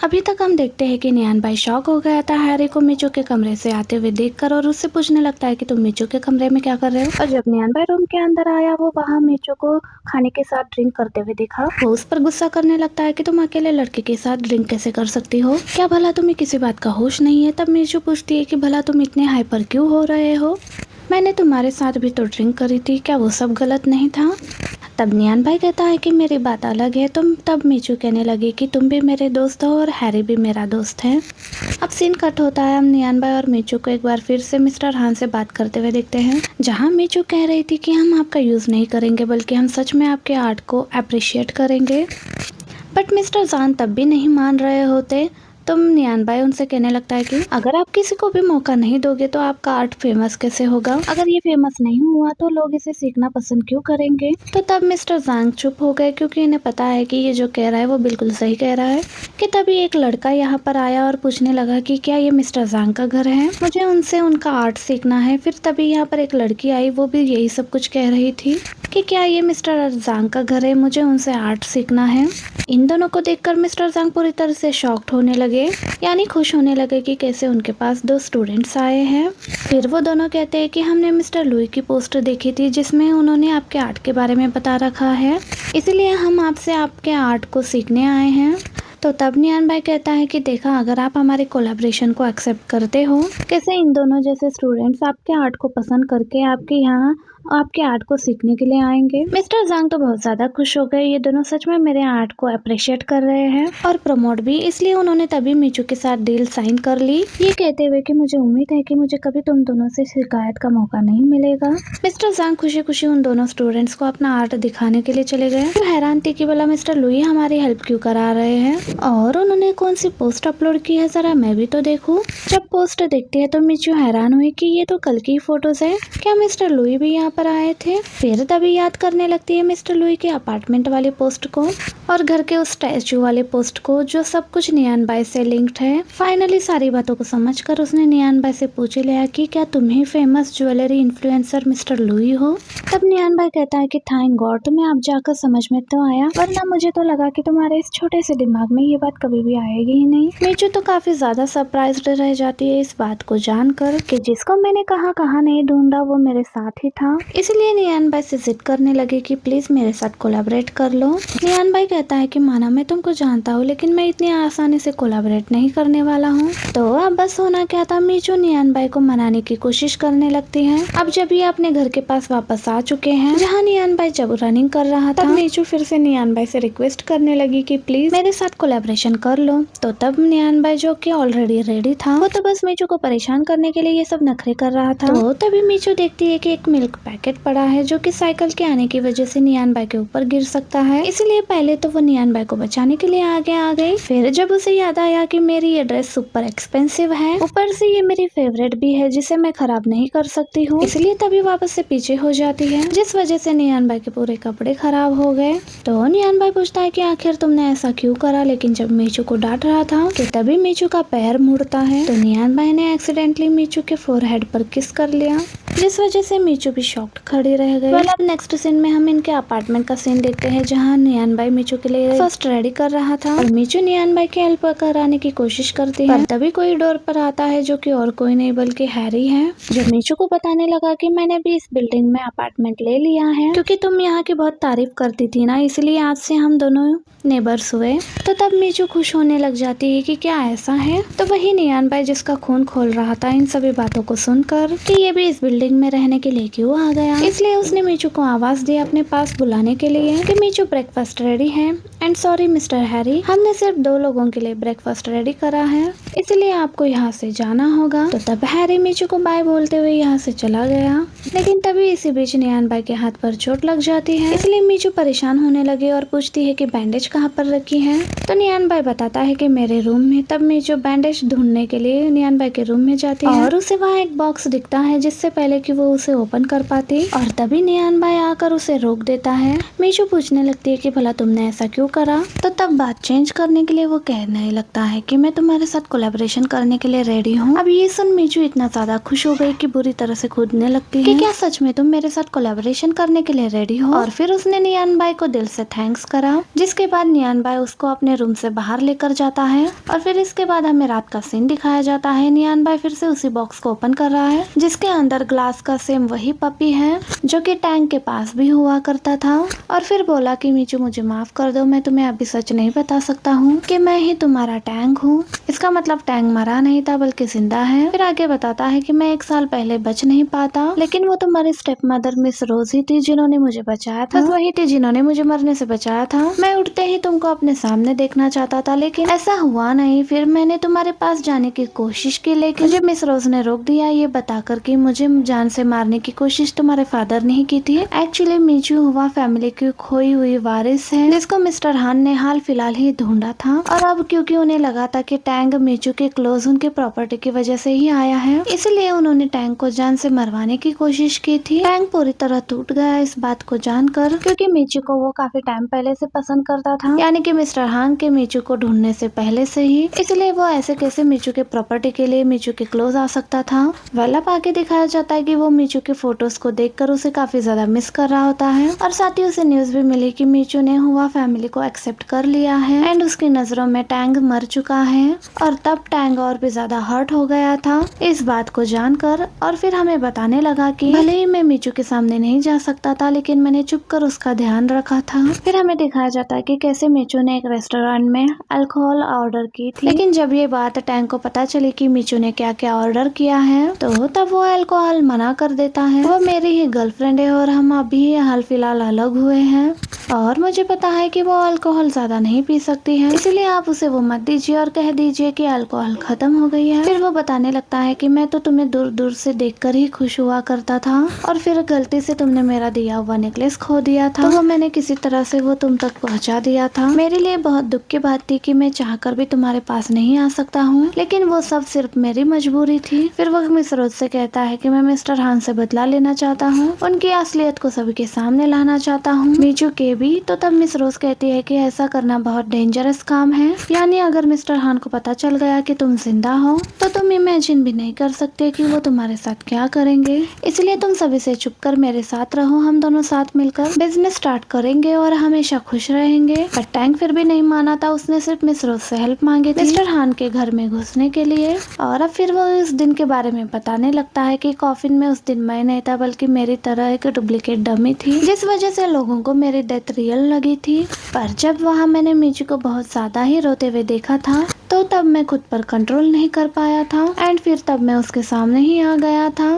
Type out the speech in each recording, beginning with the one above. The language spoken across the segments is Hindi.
अभी तक हम देखते हैं कि नियान भाई शॉक हो गया था हैरी को मीचू के कमरे से आते हुए देखकर और उससे पूछने लगता है कि तुम मीचू के कमरे में क्या कर रहे हो। और जब नियान भाई रूम के अंदर आया वो वहाँ मीचू को खाने के साथ ड्रिंक करते हुए देखा। वो उस पर गुस्सा करने लगता है कि तुम अकेले लड़के के साथ ड्रिंक कैसे कर सकती हो, क्या भला तुम्हें किसी बात का होश नहीं है। तब मीचू पूछती है कि भला तुम इतने हाइपर क्यों हो रहे हो, मैंने तुम्हारे साथ भी तो ड्रिंक करी थी, क्या वो सब गलत नहीं था। तब नियान भाई कहता है कि मेरी बात अलग है। तब मीचू कहने लगी कि तुम भी मेरे दोस्त हो और हैरी भी मेरा दोस्त है। अब सीन कट होता है। हम नियान भाई और मीचू को एक बार फिर से मिस्टर हान से बात करते हुए देखते हैं, जहां मीचू कह रही थी कि हम आपका यूज नहीं करेंगे बल्कि हम सच में आपके आर्ट को अप्रिशिएट करेंगे। बट मिस्टर जान तब भी नहीं मान रहे होते। तो नियान भाई उनसे कहने लगता है कि अगर आप किसी को भी मौका नहीं दोगे तो आपका आर्ट फेमस कैसे होगा, अगर ये फेमस नहीं हुआ तो लोग इसे सीखना पसंद क्यों करेंगे। तो तब मिस्टर जांग चुप हो गए क्योंकि इन्हें पता है कि ये जो कह रहा है वो बिल्कुल सही कह रहा है। कि तभी एक लड़का यहाँ पर आया और पूछने लगा कि क्या ये मिस्टर जांग का घर है, मुझे उनसे उनका आर्ट सीखना है। फिर तभी यहाँ पर एक लड़की आई, वो भी यही सब कुछ कह रही थी कि क्या ये मिस्टर जांग का घर है, मुझे उनसे आर्ट सीखना है। इन दोनों को देखकर मिस्टर जांग पूरी तरह से शॉक्ड होने लगे, यानी खुश होने लगे कि कैसे उनके पास 2 स्टूडेंट्स आए हैं। फिर वो दोनों कहते हैं कि हमने मिस्टर लुई की पोस्ट देखी थी जिसमें उन्होंने आपके आर्ट के बारे में बता रखा है, इसलिए हम आपसे आपके आर्ट को सीखने आए हैं। तो तब नियान भाई कहता है कि देखा, अगर आप हमारे कोलैबोरेशन को एक्सेप्ट करते हो, कैसे इन दोनों जैसे स्टूडेंट्स आपके आर्ट को पसंद करके आपके यहाँ आपके आर्ट को सीखने के लिए आएंगे। मिस्टर जांग तो बहुत ज्यादा खुश हो गए, ये दोनों सच में मेरे आर्ट को अप्रिशिएट कर रहे हैं और प्रमोट भी, इसलिए उन्होंने तभी मीचू के साथ डील साइन कर ली, ये कहते हुए कि मुझे उम्मीद है कि मुझे कभी तुम दोनों से शिकायत का मौका नहीं मिलेगा। मिस्टर जांग खुशी खुशी उन दोनों स्टूडेंट्स को अपना आर्ट दिखाने के लिए चले गए। तो हैरान थी कि बोला मिस्टर लुई हमारी हेल्प क्यों करा रहे हैं और उन्होंने कौन सी पोस्ट अपलोड की है, जरा मैं भी तो देखूं। जब पोस्ट देखती है तो मीचू हैरान हुई कि ये तो कल की फोटोज है, क्या मिस्टर लुई भी यहाँ पर आए थे। फिर तभी याद करने लगती है मिस्टर लुई के अपार्टमेंट वाली पोस्ट को और घर के उस स्टैचू वाले पोस्ट को, जो सब कुछ नियान बाई से लिंक्ड है। फाइनली सारी बातों को समझकर उसने नियान बाई से पूछ लिया कि क्या तुम ही famous jewellery influencer mister Louis हो। तब नियान बाई कहता है कि थैंक गॉड तुम्हें अब जाकर समझ में तो आया, वरना मुझे तो लगा कि तुम्हारे इस छोटे से दिमाग में ये बात कभी भी आएगी ही नहीं। मीचू तो काफी ज्यादा सरप्राइज्ड रह जाती है इस बात को जानकर कि जिसको मैंने कहाँ नहीं ढूंढा वो मेरे साथ ही था। इसलिए नियान भाई से जिद करने लगे कि प्लीज मेरे साथ कोलैबोरेट कर लो। नियान भाई कहता है कि माना मैं तुमको जानता हूँ लेकिन मैं इतनी आसानी से कोलैबोरेट नहीं करने वाला हूँ। तो अब बस होना क्या था, मीचू नियान भाई को मनाने की कोशिश करने लगती है। अब जब ये अपने घर के पास वापस आ चुके हैं जहाँ नियान भाई जब रनिंग कर रहा था, मीचू फिर से नियान भाई से रिक्वेस्ट करने लगी कि प्लीज मेरे साथ कोलैबोरेशन कर लो। तो तब नियान भाई जो कि ऑलरेडी रेडी था, वो तो बस मीचू को परेशान करने के लिए ये सब नखरे कर रहा था। तो तभी मीचू देखती है कि एक मिल्क पैकेट पड़ा है जो कि साइकिल के आने की वजह से नियान बाई के ऊपर गिर सकता है, इसलिए पहले तो वो नियान बाई को बचाने के लिए आगे आ गई। फिर जब उसे याद आया कि मेरी ये ड्रेस सुपर एक्सपेंसिव है, ऊपर से ये मेरी फेवरेट भी है जिसे मैं खराब नहीं कर सकती हूँ, इसलिए तभी वापस से पीछे हो जाती है, जिस वजह से नियान बाई के पूरे कपड़े खराब हो गए। तो नियान बाई पूछता है कि आखिर तुमने ऐसा क्यों करा, लेकिन जब मीचू को डांट रहा था कि तभी मीचू का पैर मुड़ता है तो नियान बाई ने एक्सीडेंटली मीचू के फोरहेड पर किस कर लिया, जिस वजह से मीचू भी शॉक्ड खड़ी रह गई। अब नेक्स्ट सीन में हम इनके अपार्टमेंट का सीन देखते हैं जहां नियान बाई मीचू के लिए फर्स्ट रेडी कर रहा था और मीचू नियान बाई की हेल्प कराने की कोशिश करती है, पर तभी कोई डोर पर आता है जो कि और कोई नहीं बल्कि हैरी है, जो मीचू को बताने लगा कि मैंने भी इस बिल्डिंग में अपार्टमेंट ले लिया है क्योंकि तुम यहाँ की बहुत तारीफ करती थी ना, इसलिए आज से हम दोनों नेबर्स हुए। तो तब मीचू खुश होने लग जाती है कि क्या ऐसा है। तो वही नियान बाई जिसका खून खोल रहा था इन सभी बातों को सुनकर कि ये भी इस बिल्डिंग में रहने के लिए क्यों आ गया, इसलिए उसने मीचू को आवाज दी अपने पास बुलाने के लिए कि मीचू ब्रेकफास्ट रेडी है एंड सॉरी मिस्टर हैरी, हमने सिर्फ 2 लोगों के लिए ब्रेकफास्ट रेडी करा है, इसलिए आपको यहाँ से जाना होगा। तो तब हैरी मीचू को बाय बोलते हुए यहाँ से चला गया, लेकिन तभी इसी बीच नियान बाई के हाथ पर चोट लग जाती है, इसलिए मीचू परेशान होने लगे और पूछती है कि बैंडेज कहाँ पर रखी है। तो नियान बाई बताता है कि मेरे रूम में। तब मीचू बैंडेज ढूंढने के लिए नियान बाई के रूम में जाती है और उसे वहाँ एक बॉक्स दिखता है जिससे पहले पहले कि वो उसे ओपन कर पाती, और तभी नियान भाई आकर उसे रोक देता है। मीचू पूछने लगती है कि भला तुमने ऐसा क्यों करा, तो तब बात चेंज करने के लिए वो कहने लगता है कि मैं तुम्हारे साथ कोलैबोरेशन करने के लिए रेडी हूँ। अब ये सुन मीचू इतना ज्यादा खुश हो गई कि बुरी तरह से कूदने लगती है कि क्या सच में तुम मेरे साथ कोलैबोरेशन करने के लिए रेडी हो। और फिर उसने नियान भाई को दिल से थैंक्स करा, जिसके बाद नियान भाई उसको अपने रूम से बाहर लेकर जाता है। और फिर इसके बाद हमें रात का सीन दिखाया जाता है। नियान भाई फिर से उसी बॉक्स को ओपन कर रहा है जिसके अंदर ग्लास का सेम वही पपी है जो कि टैंक के पास भी हुआ करता था। और फिर बोला कि मीचू मुझे माफ कर दो, मैं तुम्हें अभी सच नहीं बता सकता हूँ कि मैं ही तुम्हारा टैंक हूँ। इसका मतलब टैंक मरा नहीं था बल्कि जिंदा है। फिर आगे बताता है कि मैं 1 साल पहले बच नहीं पाता, लेकिन वो तुम्हारी स्टेप मदर मिस रोज ही थी जिन्होंने मुझे बचाया था। बस वही थी जिन्होंने मुझे मरने से बचाया था। मैं उठते ही तुमको अपने सामने देखना चाहता था, लेकिन ऐसा हुआ नहीं। फिर मैंने तुम्हारे पास जाने की कोशिश की, लेकिन मुझे मिस रोज ने रोक दिया, ये बताकर कि मुझे जान से मारने की कोशिश तुम्हारे फादर ने ही की थी। एक्चुअली मीचू हुआ फैमिली की खोई हुई वारिस है जिसको मिस्टर हान ने हाल फिलहाल ही ढूंढा था। और अब क्योंकि उन्हें लगा था कि टैंक मीचू के क्लोज उनके प्रॉपर्टी की वजह से ही आया है, इसलिए उन्होंने टैंक को जान से मरवाने की कोशिश की थी। टैंक पूरी तरह टूट गया इस बात को जानकर, क्योंकि मीचू को वो काफी टाइम पहले से पसंद करता था, यानी कि मिस्टर हान के मीचू को ढूंढने से पहले से ही। इसलिए वो ऐसे कैसे मीचू के प्रॉपर्टी के लिए मीचू के क्लोज आ सकता था। वेल अब आगे दिखाया जाता है कि वो मीचू के फोटोज को देखकर उसे काफी ज्यादा मिस कर रहा होता है, और साथ ही उसे न्यूज भी मिली कि मीचू ने हुआ फैमिली को एक्सेप्ट कर लिया है एंड उसकी नजरों में टैंग मर चुका है। और तब टैंग और भी ज्यादा हर्ट हो गया था इस बात को जानकर, और फिर हमें बताने लगा कि भले ही मैं मीचू के सामने नहीं जा सकता था, लेकिन मैंने चुप कर उसका ध्यान रखा था। फिर हमें दिखाया जाता है कि कैसे मीचू ने एक रेस्टोरेंट में अल्कोहल ऑर्डर की थी, लेकिन जब ये बात टैंग को पता चली कि मीचू ने क्या क्या ऑर्डर किया है, तो तब वो अल्कोहल मना कर देता है। वो मेरी ही गर्लफ्रेंड है और हम अभी हाल फिलहाल अलग हुए हैं, और मुझे पता है कि वो अल्कोहल ज्यादा नहीं पी सकती है, इसलिए आप उसे वो मत दीजिए और कह दीजिए कि अल्कोहल खत्म हो गई है। फिर वो बताने लगता है कि मैं तो तुम्हें दूर दूर से देखकर ही खुश हुआ करता था, और फिर गलती से तुमने मेरा दिया हुआ नेकलेस खो दिया था, तो वो मैंने किसी तरह से वो तुम तक पहुंचा दिया था। मेरे लिए बहुत दुख की बात थी कि मैं चाहकर भी तुम्हारे पास नहीं आ सकता हूँ, लेकिन वो सब सिर्फ मेरी मजबूरी थी। फिर वो मिस रोज से कहता है कि मैं मिस्टर हान से बदला लेना चाहता हूँ, उनकी असलियत को सभी के सामने लाना चाहता हूँ, मीचू के भी। तो तब मिस रोज कहती है कि ऐसा करना बहुत डेंजरस काम है, यानी अगर मिस्टर हान को पता चल गया कि तुम जिंदा हो तो तुम इमेजिन भी नहीं कर सकते कि वो तुम्हारे साथ क्या करेंगे। इसलिए तुम सभी से चुप कर मेरे साथ रहो, हम दोनों साथ मिलकर बिजनेस स्टार्ट करेंगे और हमेशा खुश रहेंगे। पर टैंक फिर भी नहीं माना था, उसने सिर्फ मिस रोज से हेल्प मांगी थी मिस्टर हान के घर में घुसने के लिए। और अब फिर वो इस दिन के बारे में बताने लगता है कि कॉफिन में उस दिन मैं नहीं था बल्कि मेरी तरह एक डुप्लीकेट डमी थी, जिस वजह से लोगों को मेरी डेथ रियल लगी थी। पर जब वहाँ मैंने मीचू को बहुत ज्यादा ही रोते हुए देखा था, तो तब मैं खुद पर कंट्रोल नहीं कर पाया था एंड फिर तब मैं उसके सामने ही आ गया था।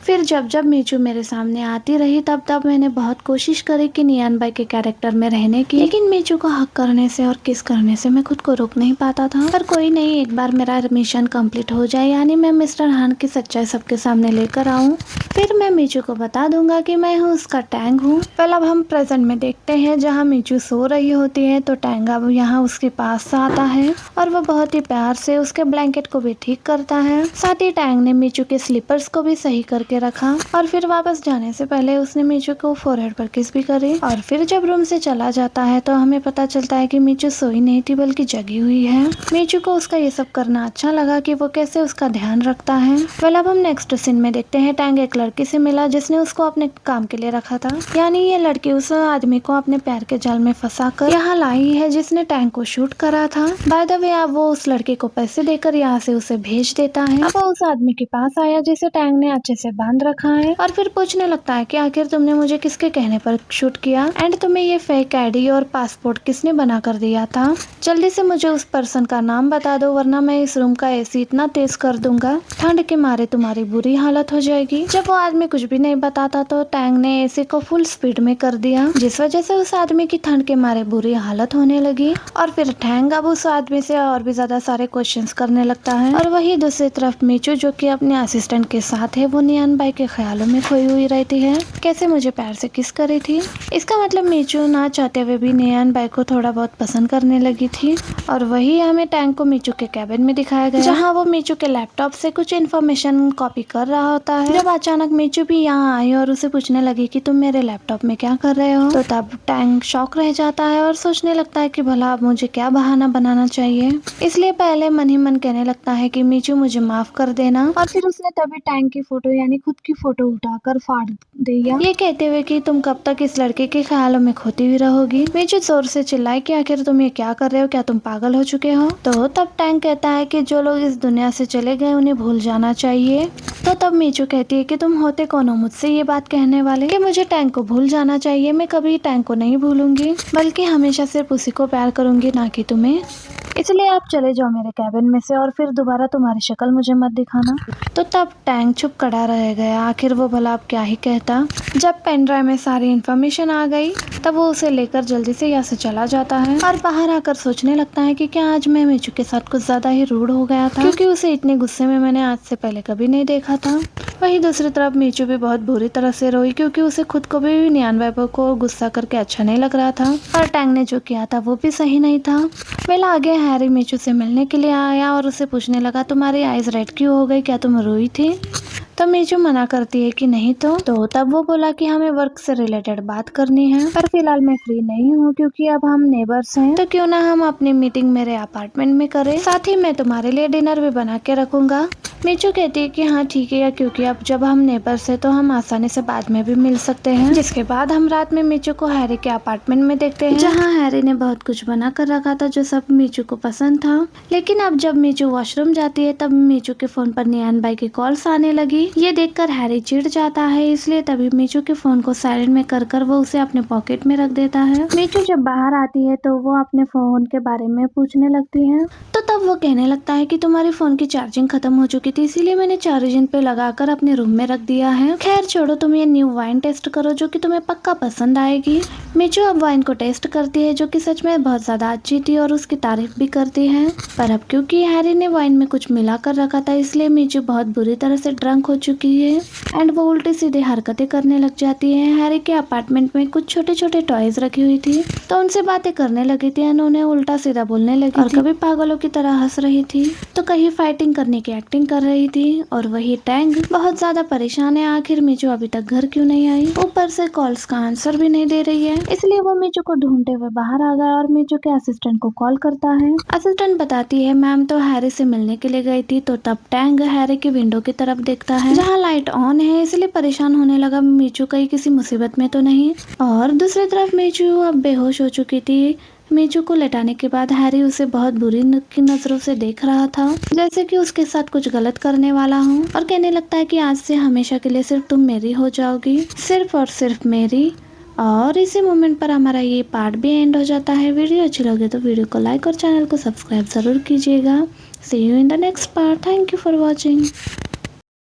फिर जब जब मीचू मेरे सामने आती रही तब तब मैंने बहुत कोशिश करी कि नियान भाई के कैरेक्टर में रहने की, लेकिन मीचू को हक करने से और किस करने से मैं खुद को रोक नहीं पाता था। पर कोई नहीं, एक बार मेरा मिशन कंप्लीट हो जाए, यानी मैं मिस्टर हान की सच्चाई सबके सामने लेकर आऊँ, फिर मैं मीचू को बता दूंगा कि मैं हूँ उसका टैंक हूँ। पहले अब हम प्रेजेंट में देखते हैं जहाँ मीचू सो रही होती है, तो टैंक अब यहाँ उसके पास आता है और वो बहुत ही प्यार से उसके ब्लैंकेट को भी ठीक करता है। साथ ही टैंक ने मीचू के स्लीपर्स को भी सही करके रखा, और फिर वापस जाने से पहले उसने मीचू को फोरहेड पर किस भी करी। और फिर जब रूम से चला जाता है तो हमें पता चलता है कि मीचू सोई नहीं थी बल्कि जगी हुई है। मीचू को उसका ये सब करना अच्छा लगा कि वो कैसे उसका ध्यान रखता है। वेल अब हम नेक्स्ट सीन में देखते हैं टैंक एक लड़की से मिला जिसने उसको अपने काम के लिए रखा था, यानी ये लड़की उस आदमी को अपने पैर के जाल में फंसा कर यहाँ लाई है जिसने टैंक को शूट करा था। बाय द वे अब वो उस लड़के को पैसे देकर यहाँ से उसे भेज देता है। अब वो उस आदमी के पास आया जिसे टैंक ने अच्छे से बांध रखा है, और फिर पूछने लगता है कि आखिर तुमने मुझे किसके कहने पर शूट किया एंड तुम्हें ये फेक आईडी और पासपोर्ट किसने बना कर दिया था। जल्दी से मुझे उस पर्सन का नाम बता दो, वरना मैं इस रूम का एसी इतना तेज कर दूंगा ठंड के मारे तुम्हारी बुरी हालत हो जाएगी। जब वो आदमी कुछ भी नहीं बताता तो टैंक ने एसी को फुल स्पीड में कर दिया, जिस वजह से उस आदमी की ठंड के मारे बुरी हालत होने लगी। और फिर टैंक अब उस आदमी से और भी ज्यादा सारे क्वेश्चंस करने लगता है, और वही दूसरी तरफ मीचू जो कि अपने असिस्टेंट के साथ है वो नियान नियान बाई के ख्यालों में खोई हुई रहती है, कैसे मुझे प्यार से किस करी थी। इसका मतलब मीचू ना चाहते हुए भी नियान बाई को थोड़ा बहुत पसंद करने लगी थी। और वही हमें टैंग को मीचू के कैबिन में दिखाया गया, जहाँ वो मीचू के लैपटॉप से कुछ इन्फॉर्मेशन कॉपी कर रहा होता है। जब अचानक मीचू भी यहाँ आई और उसे पूछने लगी कि तुम मेरे लैपटॉप में क्या कर रहे हो, तो तब टैंग शॉक रह जाता है और सोचने लगता है कि भला अब मुझे क्या बहाना बनाना चाहिए। इसलिए पहले मन ही मन कहने लगता है कि मीचू मुझे माफ कर देना, और फिर उसने तभी टैंग की फोटो यानी खुद की फोटो उठाकर फाड़ दिया, ये कहते हुए कि तुम कब तक इस लड़के के ख्यालों में खोती हुई रहोगी। मीचू जोर से चिल्लाई कि आखिर तुम ये क्या कर रहे हो, क्या तुम पागल हो चुके हो। तो तब टैंग कहता है कि जो लोग इस दुनिया से चले गए उन्हें भूल जाना चाहिए। तो तब मीचू कहती है कि तुम होते कौन हो मुझसे ये बात कहने वाले, कि मुझे टैंग को भूल जाना चाहिए। मैं कभी टैंग को नहीं भूलूंगी, बल्कि हमेशा सिर्फ उसी को प्यार करूंगी, ना कि तुम्हें। इसलिए आप चले जाओ मेरे कैबिन में से और फिर दोबारा तुम्हारी शक्ल मुझे मत दिखाना। तो तब टैंग चुप खड़ा रह गया। आखिर वो भला अब क्या ही कहता। जब पेन ड्राइव में सारी इन्फॉर्मेशन आ गई तब वो उसे लेकर जल्दी से यहाँ से चला जाता है और बाहर आकर सोचने लगता है कि क्या आज मैं मीचू के साथ कुछ ज्यादा ही रूड हो गया था, क्योंकि उसे इतने गुस्से में मैंने आज से पहले कभी नहीं देखा था। वहीं दूसरी तरफ मीचू भी बहुत बुरी तरह से रोई, क्योंकि उसे खुद को भी नियान बाई को गुस्सा करके अच्छा नहीं लग रहा था, और टैंग ने जो किया था वो भी सही नहीं था। वेल आगे हैरी मीचू से मिलने के लिए आया और उसे पूछने लगा तुम्हारी आईज रेड क्यों हो गई, क्या तुम रोई थी। तो मीचू मना करती है कि नहीं। तो तब वो बोला कि हमें वर्क से रिलेटेड बात करनी है, पर फिलहाल मैं फ्री नहीं हूँ क्योंकि अब हम नेबर्स हैं, तो क्यों ना हम अपनी मीटिंग मेरे अपार्टमेंट में करें, साथ ही मैं तुम्हारे लिए डिनर भी बना के रखूंगा। मीचू कहती है कि हाँ ठीक है, क्योंकि अब जब हम नेबर्स हैं तो हम आसानी से बाद में भी मिल सकते हैं। जिसके बाद हम रात में मीचू को हैरी के अपार्टमेंट में देखते हैं, जहाँ हैरी ने बहुत कुछ बना कर रखा था जो सब मीचू को पसंद था। लेकिन अब जब मीचू वॉशरूम जाती है तब मीचू के फोन पर नियान बाई की कॉल्स आने लगी। ये देखकर हैरी चिढ़ जाता है, इसलिए तभी मीचू के फोन को साइलेंट में कर वो उसे अपने पॉकेट में रख देता है। मीचू जब बाहर आती है तो वो अपने फोन के बारे में पूछने लगती है, तो तब वो कहने लगता है कि तुम्हारे फोन की चार्जिंग खत्म हो चुकी थी, इसीलिए मैंने चार्जिंग पे लगाकर अपने रूम में रख दिया है। खैर छोड़ो, तुम ये न्यू वाइन टेस्ट करो जो कि तुम्हें पक्का पसंद आएगी। मीचू अब वाइन को टेस्ट करती है जो कि सच में बहुत ज्यादा अच्छी थी और उसकी तारीफ भी करती है। पर अब क्योंकि हैरी ने वाइन में कुछ मिला कर रखा था, इसलिए मीचू बहुत बुरी तरह से ड्रंक हो चुकी है एंड वो उल्टी सीधे हरकतें करने लग जाती है। हैरी के अपार्टमेंट में कुछ छोटे छोटे टॉयज रखी हुई थी, तो उनसे बातें करने लगी थी एंड उन्हें उल्टा सीधा बोलने लगी और कभी पागलों की तरह हंस रही थी, तो कहीं फाइटिंग करने की एक्टिंग कर रही थी। और वही टैंग बहुत ज्यादा परेशान है, आखिर मीचू अभी तक घर क्यों नहीं आई, ऊपर से कॉल्स का आंसर भी नहीं दे रही है। इसलिए वो मीचू को ढूंढते हुए बाहर आ गया और मीचू के असिस्टेंट को कॉल करता है। असिस्टेंट बताती है मैम तो हैरी से मिलने के लिए गई थी। तो तब टैंग हैरी की विंडो की तरफ देखता है जहाँ लाइट ऑन है, इसलिए परेशान होने लगा मीचू कहीं किसी मुसीबत में तो नहीं। और दूसरी तरफ मीचू अब बेहोश हो चुकी थी। मीचू को लेटाने के बाद हैरी उसे बहुत बुरी की नजरों से देख रहा था, जैसे कि उसके साथ कुछ गलत करने वाला हो, और कहने लगता है कि आज से हमेशा के लिए सिर्फ तुम मेरी हो जाओगी, सिर्फ और सिर्फ मेरी। और इसी मोमेंट पर हमारा ये पार्ट भी एंड हो जाता है। वीडियो अच्छी लगे तो वीडियो को लाइक और चैनल को सब्सक्राइब जरूर कीजिएगा। See you in the next part. Thank you for watching.